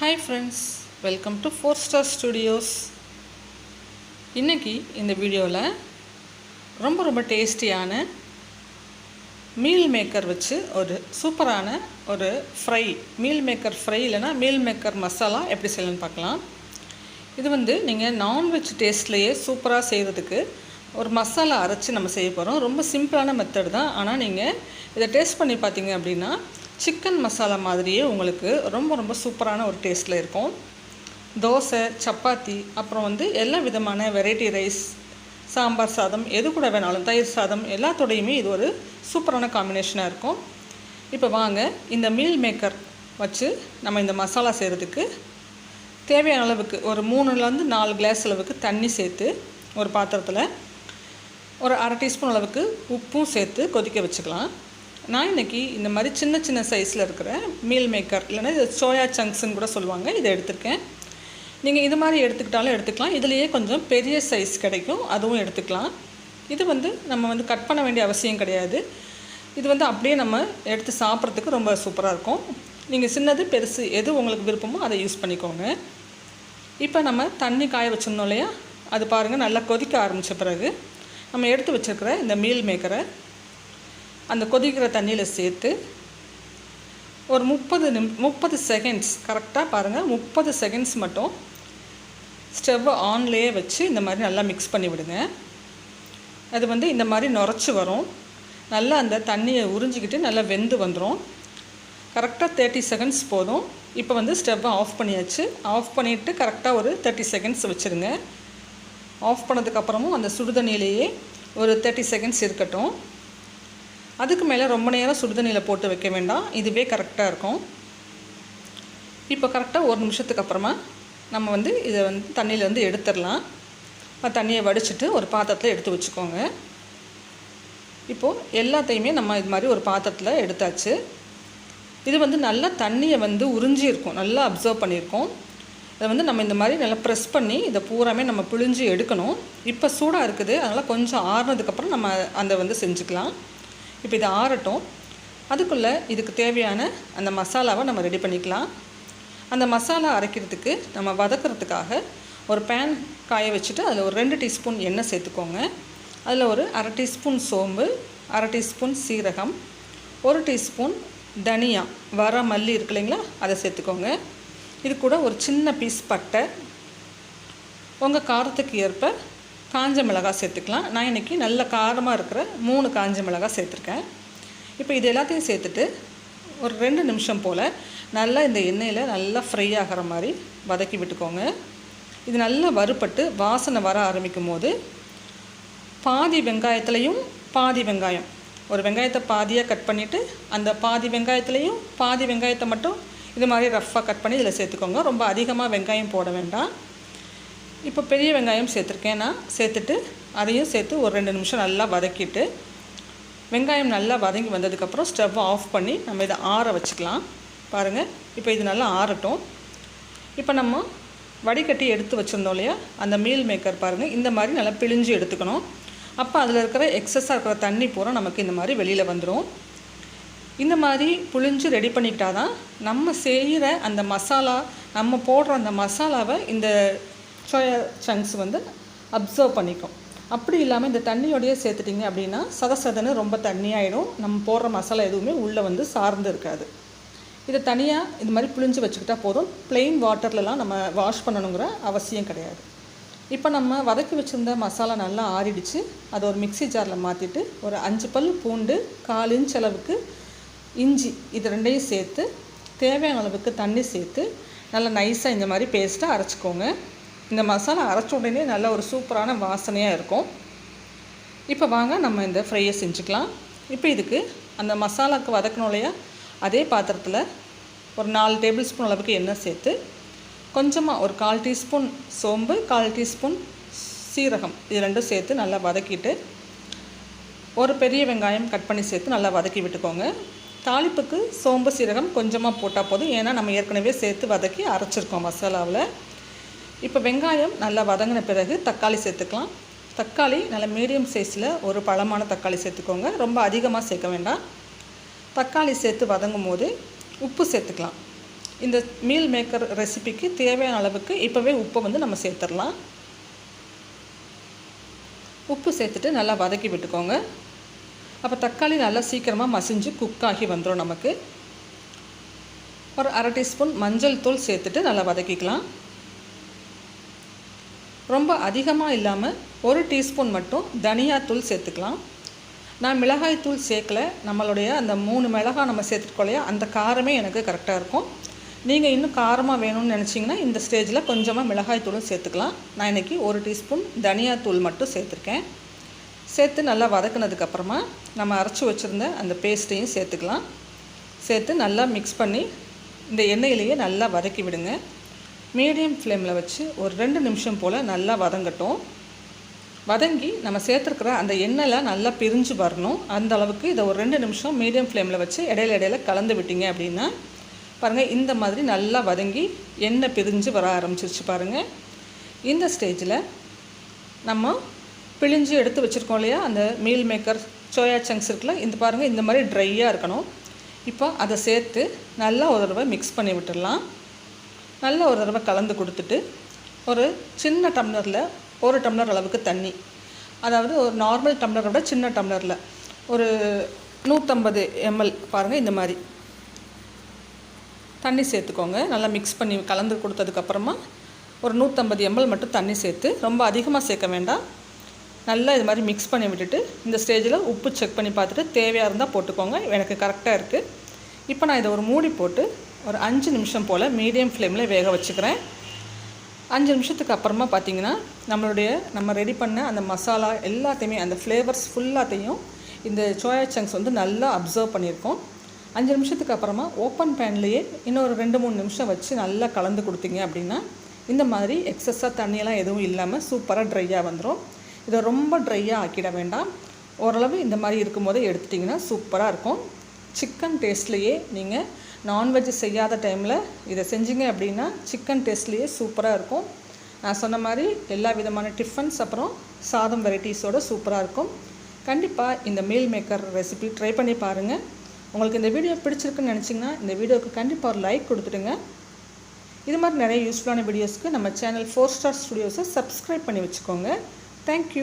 Hi friends, welcome to 4 star studios. இன்றைக்கி இந்த வீடியோவில் ரொம்ப டேஸ்டியான மீல் மேக்கர் வச்சு ஒரு சூப்பரான ஒரு ஃப்ரை, மீல் மேக்கர் ஃப்ரை இல்லைனா மீல் மேக்கர் மசாலா எப்படி செய்யலான்னு பார்க்கலாம். இது நீங்கள் நான்வெஜ் டேஸ்ட்லேயே சூப்பராக செய்கிறதுக்கு ஒரு மசாலா அரைச்சி நம்ம செய்ய போகிறோம். ரொம்ப சிம்பிளான மெத்தட் தான். ஆனால் நீங்கள் இதை டேஸ்ட் பண்ணி பார்த்தீங்க அப்படின்னா சிக்கன் மசாலா மாதிரியே உங்களுக்கு ரொம்ப சூப்பரான ஒரு டேஸ்ட்டில் இருக்கும். தோசை, சப்பாத்தி, அப்புறம் எல்லா விதமான வெரைட்டி ரைஸ், சாம்பார் சாதம், எது கூட வேணாலும், தயிர் சாதம் எல்லாத்தோடையுமே இது ஒரு சூப்பரான காம்பினேஷனாக இருக்கும். இப்போ வாங்க இந்த மீல் மேக்கர் வச்சு நம்ம இந்த மசாலா செய்கிறதுக்கு தேவையான அளவுக்கு ஒரு 3லேருந்து 4 கிளாஸ் அளவுக்கு தண்ணி சேர்த்து ஒரு பாத்திரத்தில் ஒரு அரை டீஸ்பூன் அளவுக்கு உப்பும் சேர்த்து கொதிக்க வச்சுக்கலாம். நான் இன்றைக்கி இந்த மாதிரி சின்ன சைஸில் இருக்கிற மீல் மேக்கர் இல்லைனா இது சோயா சங்க்ஸ்ன்னு கூட சொல்லுவாங்க, இதை எடுத்துருக்கேன். நீங்கள் இது மாதிரி எடுத்துக்கிட்டாலும் எடுத்துக்கலாம். இதுலேயே கொஞ்சம் பெரிய சைஸ் கிடைக்கும், அதுவும் எடுத்துக்கலாம். இது நம்ம கட் பண்ண வேண்டிய அவசியம் கிடையாது. இது அப்படியே நம்ம எடுத்து சாப்பிட்றதுக்கு ரொம்ப சூப்பராக இருக்கும். நீங்கள் சின்னது பெருசு எது உங்களுக்கு விருப்பமோ அதை யூஸ் பண்ணிக்கோங்க. இப்போ நம்ம தண்ணி காய வச்சுருந்தோம் இல்லையா, அது பாருங்கள் நல்லா கொதிக்க ஆரம்பித்த பிறகு நம்ம எடுத்து வச்சுருக்கிற இந்த மீல் மேக்கரை அந்த கொதிக்கிற தண்ணியில் சேர்த்து ஒரு 30 செகண்ட்ஸ் கரெக்டாக பாருங்கள், 30 செகண்ட்ஸ் மட்டும் ஸ்டவ்வை ஆன்லேயே வச்சு இந்த மாதிரி நல்லா மிக்ஸ் பண்ணி விடுங்க. அது இந்த மாதிரி நுரைச்சி வரும். நல்லா அந்த தண்ணியை உறிஞ்சிக்கிட்டு நல்லா வெந்து வந்துடும். கரெக்டாக 30 செகண்ட்ஸ் போதும். இப்போ ஸ்டவ்வை ஆஃப் பண்ணியாச்சு. ஆஃப் பண்ணிவிட்டு கரெக்டாக ஒரு 30 செகண்ட்ஸ் வச்சுருங்க. ஆஃப் பண்ணதுக்கப்புறமும் அந்த சுடுதண்ணியிலேயே ஒரு 30 செகண்ட்ஸ் இருக்கட்டும். அதுக்கு மேலே ரொம்ப நேரம் சுடுதண்ணியில் போட்டு வைக்க வேண்டாம், இதுவே கரெக்டாக இருக்கும். இப்போ கரெக்டாக ஒரு நிமிஷத்துக்கு அப்புறமா நம்ம இதை தண்ணியிலேருந்து எடுத்துடலாம். தண்ணியை வடிச்சிட்டு ஒரு பாத்திரத்தில் எடுத்து வச்சுக்கோங்க. இப்போது எல்லாத்தையுமே நம்ம இது மாதிரி ஒரு பாத்திரத்தில் எடுத்தாச்சு. இது நல்லா தண்ணியை உறிஞ்சி இருக்கும், நல்லா அப்சர்வ் பண்ணியிருக்கோம். இதை நம்ம இந்த மாதிரி நல்லா ப்ரெஸ் பண்ணி இதை பூராமே நம்ம பிழிஞ்சு எடுக்கணும். இப்போ சூடாக இருக்குது, அதனால் கொஞ்சம் ஆறுனதுக்கப்புறம் நம்ம அந்த செஞ்சுக்கலாம். இப்போ இது ஆறட்டும். அதுக்குள்ளே இதுக்கு தேவையான அந்த மசாலாவை நம்ம ரெடி பண்ணிக்கலாம். அந்த மசாலா அரைக்கிறதுக்கு நம்ம வதக்கிறதுக்காக ஒரு பேன் காய வச்சுட்டு அதில் ஒரு 2 டீஸ்பூன் எண்ணெய் சேர்த்துக்கோங்க. அதில் ஒரு அரை டீஸ்பூன் சோம்பு, அரை டீஸ்பூன் சீரகம், 1 டீஸ்பூன் தனியா, வர மல்லி இருக்கு இல்லைங்களா, அதை சேர்த்துக்கோங்க. இது கூட ஒரு சின்ன பீஸ் பட்டை, உங்கள் காரத்துக்கு ஏற்ப காஞ்ச மிளகாய் சேர்த்துக்கலாம். நான் இன்றைக்கி நல்ல காரமாக இருக்கிற 3 காஞ்ச மிளகாய் சேர்த்துருக்கேன். இப்போ இது எல்லாத்தையும் சேர்த்துட்டு ஒரு 2 நிமிஷம் போல் நல்லா இந்த எண்ணெயில் நல்லா ஃப்ரை ஆகிற மாதிரி வதக்கி விட்டுக்கோங்க. இது நல்லா வறுபட்டு வாசனை வர ஆரம்பிக்கும் போது பாதி வெங்காயத்துலேயும் பாதி வெங்காயம், ஒரு வெங்காயத்தை பாதியாக கட் பண்ணிவிட்டு அந்த பாதி வெங்காயத்துலேயும் பாதி வெங்காயத்தை மட்டும் இது மாதிரி ரஃப்பாக கட் பண்ணி இதில் சேர்த்துக்கோங்க. ரொம்ப அதிகமாக வெங்காயம் போட வேண்டாம். இப்போ பெரிய வெங்காயம் சேர்த்துருக்கேன் நான், சேர்த்துட்டு அதையும் சேர்த்து ஒரு 2 நிமிஷம் நல்லா வதக்கிட்டு வெங்காயம் நல்லா வதங்கி வந்ததுக்கப்புறம் ஸ்டவ் ஆஃப் பண்ணி நம்ம இதை ஆற வச்சுக்கலாம். பாருங்கள், இப்போ இது நல்லா ஆறட்டும். இப்போ நம்ம வடிகட்டி எடுத்து வச்சுருந்தோம் இல்லையா, அந்த மீல் மேக்கர் பாருங்கள் இந்த மாதிரி நல்லா பிழிஞ்சு எடுத்துக்கணும். அப்போ அதில் இருக்கிற எக்ஸஸாக இருக்கிற தண்ணி பூரா நமக்கு இந்த மாதிரி வெளியில் வந்துடும். இந்த மாதிரி புழிஞ்சு ரெடி பண்ணிக்கிட்டால் தான் நம்ம செய்கிற அந்த மசாலா, நம்ம போடுற அந்த மசாலாவை இந்த சோயா சங்க்ஸ் அப்சர்வ் பண்ணிக்கும். அப்படி இல்லாமல் இந்த தண்ணியோடையே சேர்த்துட்டிங்க அப்படின்னா சதன்னு ரொம்ப தண்ணியாகிடும். நம்ம போடுற மசாலா எதுவுமே உள்ளே சார்ந்து இருக்காது. இதை தனியாக இது மாதிரி புழிஞ்சு வச்சுக்கிட்டால் போதும். ப்ளெயின் வாட்டர்லலாம் நம்ம வாஷ் பண்ணணுங்கிற அவசியம் கிடையாது. இப்போ நம்ம வதக்கி வச்சுருந்த மசாலா நல்லா ஆறிடுச்சு. அதை ஒரு மிக்ஸி ஜாரில் மாற்றிட்டு ஒரு 5 பல் பூண்டு, 1/4 இன்ச் அளவுக்கு இஞ்சி, இது 2ஐயும் சேர்த்து தேவையான அளவுக்கு தண்ணி சேர்த்து நல்லா நைஸாக இந்த மாதிரி பேஸ்ட்டாக அரைச்சிக்கோங்க. இந்த மசாலா அரைச்ச உடனே நல்ல ஒரு சூப்பரான வாசனையாக இருக்கும். இப்போ வாங்க நம்ம இந்த ஃப்ரையை செஞ்சுக்கலாம். இப்போ இதுக்கு அந்த மசாலாவுக்கு வதக்கணும் இல்லையா, அதே பாத்திரத்தில் ஒரு 4 டேபிள் ஸ்பூன் அளவுக்கு எண்ணெய் சேர்த்து கொஞ்சமாக ஒரு 1/4 டீஸ்பூன் சோம்பு, 1/4 டீஸ்பூன் சீரகம், இது 2 சேர்த்து நல்லா வதக்கிட்டு ஒரு பெரிய வெங்காயம் கட் பண்ணி சேர்த்து நல்லா வதக்கி விட்டுக்கோங்க. தாளிப்புக்கு சோம்பு சீரகம் கொஞ்சமாக போட்டால் போதும், ஏன்னா நம்ம ஏற்கனவே சேர்த்து வதக்கி அரைச்சிருக்கோம் மசாலாவில். இப்போ வெங்காயம் நல்லா வதங்கின பிறகு தக்காளி சேர்த்துக்கலாம். தக்காளி நல்ல மீடியம் சைஸில் ஒரு பழமான தக்காளி சேர்த்துக்கோங்க, ரொம்ப அதிகமாக சேர்க்க வேண்டாம். தக்காளி சேர்த்து வதங்கும் போது உப்பு சேர்த்துக்கலாம். இந்த மீல் மேக்கர் ரெசிபிக்கு தேவையான அளவுக்கு இப்போவே உப்பை வந்து நம்ம சேர்த்துடலாம். உப்பு சேர்த்துட்டு நல்லா வதக்கி விட்டுக்கோங்க. அப்போ தக்காளி நல்லா சீக்கிரமாக மசிஞ்சு குக் ஆகி வந்துடும். நமக்கு ஒரு அரை டீஸ்பூன் மஞ்சள் தூள் சேர்த்துட்டு நல்லா வதக்கிக்கலாம். ரொம்ப அதிகமாக இல்லாமல் 1 டீஸ்பூன் மட்டும் தனியாத்தூள் சேர்த்துக்கலாம். நான் மிளகாய் தூள் சேர்க்கல. நம்மளுடைய அந்த 3 மிளகாய் நம்ம சேர்த்துருக்கோம் இல்லையா, அந்த காரமே எனக்கு கரெக்டாக இருக்கும். நீங்கள் இன்னும் காரமாக வேணும்னு நினச்சிங்கன்னா இந்த ஸ்டேஜில் கொஞ்சமாக மிளகாய் தூளும் சேர்த்துக்கலாம். நான் இன்றைக்கி 1 டீஸ்பூன் தனியாத்தூள் மட்டும் சேர்த்துருக்கேன். சேர்த்து நல்லா வதக்குனதுக்கப்புறமா நம்ம அரைச்சி வச்சுருந்த அந்த பேஸ்ட்டையும் சேர்த்துக்கலாம். சேர்த்து நல்லா மிக்ஸ் பண்ணி இந்த எண்ணெயிலேயே நல்லா வதக்கி விடுங்க. மீடியம் ஃப்ளேமில் வச்சு ஒரு 2 நிமிஷம் போல் நல்லா வதங்கட்டும். வதங்கி நம்ம சேர்த்துருக்குற அந்த எண்ணெய்லாம் நல்லா பிரிஞ்சு வரணும். அந்த அளவுக்கு இதை ஒரு 2 நிமிஷம் மீடியம் ஃப்ளேமில் வச்சு இடையில கலந்து விட்டீங்க அப்படின்னா பாருங்கள், இந்த மாதிரி நல்லா வதங்கி எண்ணெய் பிரிஞ்சு வர ஆரம்பிச்சிருச்சு பாருங்கள். இந்த ஸ்டேஜில் நம்ம பிழிஞ்சு எடுத்து வச்சுருக்கோம் இல்லையா அந்த மீல் மேக்கர் சோயா சங்க்ஸ் இருக்குல்ல, இந்த பாருங்கள் இந்த மாதிரி ட்ரையாக இருக்கணும். இப்போ அதை சேர்த்து நல்லா ஒரு தடவை மிக்ஸ் பண்ணி விட்டுடலாம். நல்லா ஒரு தடவை கலந்து கொடுத்துட்டு ஒரு சின்ன டம்ளரில் 1 டம்ளர் அளவுக்கு தண்ணி, அதாவது ஒரு நார்மல் டம்ளரை விட சின்ன டம்ளரில் ஒரு 150 ml பாருங்கள் இந்த மாதிரி தண்ணி சேர்த்துக்கோங்க. நல்லா மிக்ஸ் பண்ணி கலந்து கொடுத்ததுக்கப்புறமா ஒரு 150 ml மட்டும் தண்ணி சேர்த்து, ரொம்ப அதிகமாக சேர்க்க வேண்டாம். நல்லா இது மாதிரி மிக்ஸ் பண்ணி விட்டுட்டு இந்த ஸ்டேஜில் உப்பு செக் பண்ணி பார்த்துட்டு தேவையாக இருந்தால் போட்டுக்கோங்க. எனக்கு கரெக்டாக இருக்குது. இப்போ நான் இதை ஒரு மூடி போட்டு ஒரு 5 நிமிஷம் போல் மீடியம் ஃப்ளேமில் வேக வச்சுக்கிறேன். 5 நிமிஷத்துக்கு அப்புறமா பார்த்திங்கன்னா நம்ம ரெடி பண்ண அந்த மசாலா எல்லாத்தையுமே, அந்த ஃப்ளேவர்ஸ் ஃபுல்லாத்தையும் இந்த சோயா சங்க்ஸ் வந்து நல்லா அப்சர்வ் பண்ணியிருக்கோம். 5 நிமிஷத்துக்கு அப்புறமா ஓப்பன் பேன்லேயே இன்னொரு 2-3 நிமிஷம் வச்சு நல்லா கலந்து கொடுத்தீங்க அப்படின்னா இந்த மாதிரி எக்ஸஸாக தண்ணியெல்லாம் எதுவும் இல்லாமல் சூப்பராக ட்ரையாக வந்துடும். இதை ரொம்ப ட்ரையாக ஆக்கிட வேண்டாம். ஓரளவு இந்த மாதிரி இருக்கும்போதே எடுத்துட்டிங்கன்னா சூப்பராக இருக்கும். சிக்கன் டேஸ்ட்லேயே நீங்கள் நான்வெஜ் செய்யாத டைமில் இதை செஞ்சீங்க அப்படின்னா சிக்கன் டேஸ்ட்லேயே சூப்பராக இருக்கும். நான் சொன்ன மாதிரி எல்லா விதமான டிஃபன்ஸ் அப்புறம் சாதம் வெரைட்டிஸோடு சூப்பராக இருக்கும். கண்டிப்பாக இந்த மீல் மேக்கர் ரெசிபி ட்ரை பண்ணி பாருங்கள். உங்களுக்கு இந்த வீடியோ பிடிச்சிருக்குன்னு நினச்சிங்கன்னா இந்த வீடியோவுக்கு கண்டிப்பாக ஒரு லைக் கொடுத்துடுங்க. இது மாதிரி நிறைய யூஸ்ஃபுல்லான வீடியோஸ்க்கு நம்ம சேனல் 4 Star Studios சப்ஸ்கிரைப் பண்ணி வச்சுக்கோங்க. தேங்க்யூ.